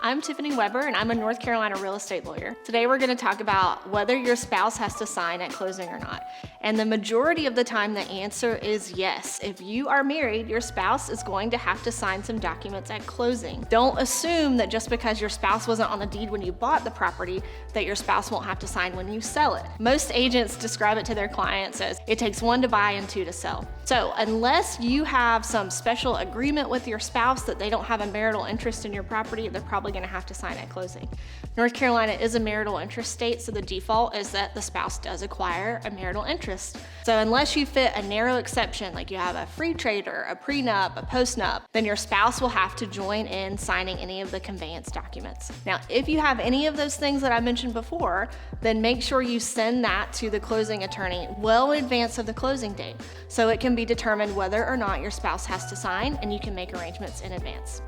I'm Tiffany Weber, and I'm a North Carolina real estate lawyer. Today we're going to talk about whether your spouse has to sign at closing or not. And the majority of the time the answer is yes. If you are married, your spouse is going to have to sign some documents at closing. Don't assume that just because your spouse wasn't on the deed when you bought the property, that your spouse won't have to sign when you sell it. Most agents describe it to their clients as it takes 1 to buy and 2 to sell. So unless you have some special agreement with your spouse that they don't have a marital interest in your property, they're probably going to have to sign at closing. North Carolina is a marital interest state, so the default is that the spouse does acquire a marital interest. So unless you fit a narrow exception, like you have a free trader, a prenup, a postnup, then your spouse will have to join in signing any of the conveyance documents. Now, if you have any of those things that I mentioned before, then make sure you send that to the closing attorney well in advance of the closing date, so it can be determined whether or not your spouse has to sign, and you can make arrangements in advance.